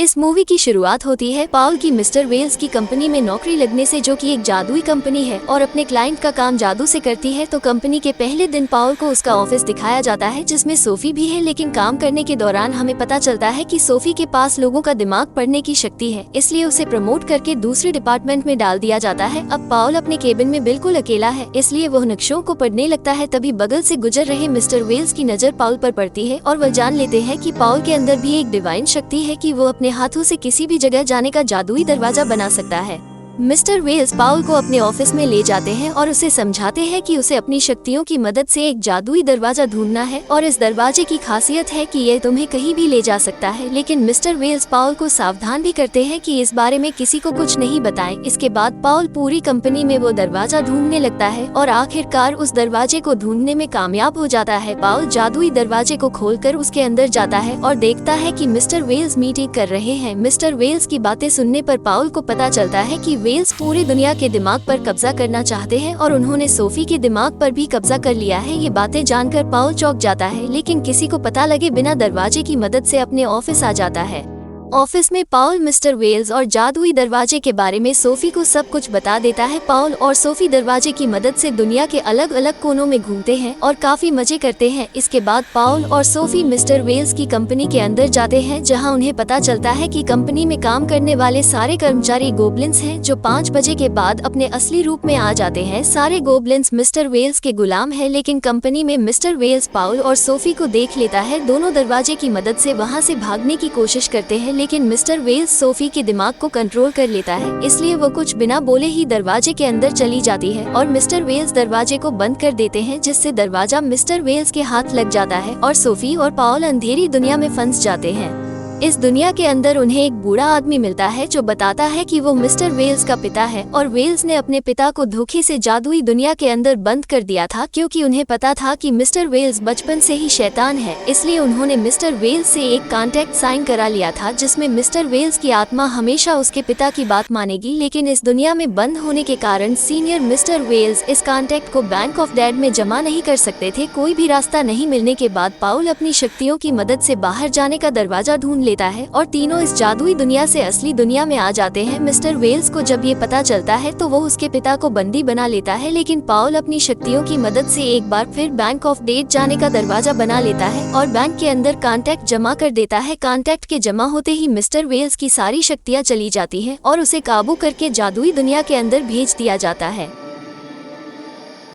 इस मूवी की शुरुआत होती है पाउल की मिस्टर वेल्स की कंपनी में नौकरी लगने से, जो कि एक जादुई कंपनी है और अपने क्लाइंट का काम जादू से करती है। तो कंपनी के पहले दिन पाउल को उसका ऑफिस दिखाया जाता है जिसमें सोफी भी है, लेकिन काम करने के दौरान हमें पता चलता है कि सोफी के पास लोगों का दिमाग पढ़ने की शक्ति है, इसलिए उसे प्रमोट करके दूसरे डिपार्टमेंट में डाल दिया जाता है। अब पाउल अपने केबिन में बिल्कुल अकेला है, इसलिए वह नक्शों को पढ़ने लगता है। तभी बगल से गुजर रहे मिस्टर वेल्स की नजर पाउल पर पड़ती है और वह जान लेते हैं कि पाउल के अंदर भी एक डिवाइन शक्ति है कि वो अपने हाथों से किसी भी जगह जाने का जादुई दरवाजा बना सकता है। मिस्टर वेल्स पाउल को अपने ऑफिस में ले जाते हैं और उसे समझाते हैं कि उसे अपनी शक्तियों की मदद से एक जादुई दरवाजा ढूंढना है और इस दरवाजे की खासियत है कि यह तुम्हें कहीं भी ले जा सकता है। लेकिन मिस्टर वेल्स पाउल को सावधान भी करते हैं कि इस बारे में किसी को कुछ नहीं बताएं। इसके बाद पाउल पूरी कंपनी में वो दरवाजा ढूंढने लगता है और आखिरकार उस दरवाजे को ढूंढने में कामयाब हो जाता है। पाउल जादुई दरवाजे को खोलकर उसके अंदर जाता है और देखता है कि मिस्टर वेल्स मीटिंग कर रहे हैं। मिस्टर वेल्स की बातें सुनने पर पाउल को पता चलता है कि वेल्स पूरी दुनिया के दिमाग पर कब्जा करना चाहते हैं और उन्होंने सोफी के दिमाग पर भी कब्जा कर लिया है। ये बातें जानकर पाउल चौंक जाता है, लेकिन किसी को पता लगे बिना दरवाजे की मदद से अपने ऑफिस आ जाता है। ऑफिस में पाउल मिस्टर वेल्स और जादुई दरवाजे के बारे में सोफी को सब कुछ बता देता है। पाउल और सोफी दरवाजे की मदद से दुनिया के अलग अलग कोनों में घूमते हैं और काफी मजे करते हैं। इसके बाद पाउल और सोफी मिस्टर वेल्स की कंपनी के अंदर जाते हैं, जहां उन्हें पता चलता है कि कंपनी में काम करने वाले सारे कर्मचारी गोबलिन्स हैं जो 5 बजे के बाद अपने असली रूप में आ जाते हैं। सारे गोबलिन्स मिस्टर वेल्स के गुलाम है, लेकिन कंपनी में मिस्टर वेल्स पाउल और सोफी को देख लेता है। दोनों दरवाजे की मदद से वहां से भागने की कोशिश करते हैं, लेकिन मिस्टर वेल्स सोफी के दिमाग को कंट्रोल कर लेता है, इसलिए वो कुछ बिना बोले ही दरवाजे के अंदर चली जाती है और मिस्टर वेल्स दरवाजे को बंद कर देते हैं, जिससे दरवाजा मिस्टर वेल्स के हाथ लग जाता है और सोफी और पाउल अंधेरी दुनिया में फंस जाते हैं। इस दुनिया के अंदर उन्हें एक बूढ़ा आदमी मिलता है जो बताता है कि वो मिस्टर वेल्स का पिता है और वेल्स ने अपने पिता को धोखे से जादुई दुनिया के अंदर बंद कर दिया था, क्योंकि उन्हें पता था कि मिस्टर वेल्स बचपन से ही शैतान है। इसलिए उन्होंने मिस्टर वेल्स से एक कॉन्ट्रैक्ट साइन करा लिया था जिसमें मिस्टर वेल्स की आत्मा हमेशा उसके पिता की बात मानेगी। लेकिन इस दुनिया में बंद होने के कारण सीनियर मिस्टर वेल्स इस कॉन्ट्रैक्ट को बैंक ऑफ डेड में जमा नहीं कर सकते थे। कोई भी रास्ता नहीं मिलने के बाद पाउल अपनी शक्तियों की मदद से बाहर जाने का दरवाजा ढूंढ लेता है और तीनों इस जादुई दुनिया से असली दुनिया में आ जाते हैं। मिस्टर वेल्स को जब ये पता चलता है तो वो उसके पिता को बंदी बना लेता है, लेकिन पाउल अपनी शक्तियों की मदद से एक बार फिर बैंक ऑफ डेड जाने का दरवाजा बना लेता है और बैंक के अंदर कॉन्ट्रैक्ट जमा कर देता है। कॉन्ट्रैक्ट के जमा होते ही मिस्टर वेल्स की सारी शक्तियाँ चली जाती है और उसे काबू करके जादुई दुनिया के अंदर भेज दिया जाता है।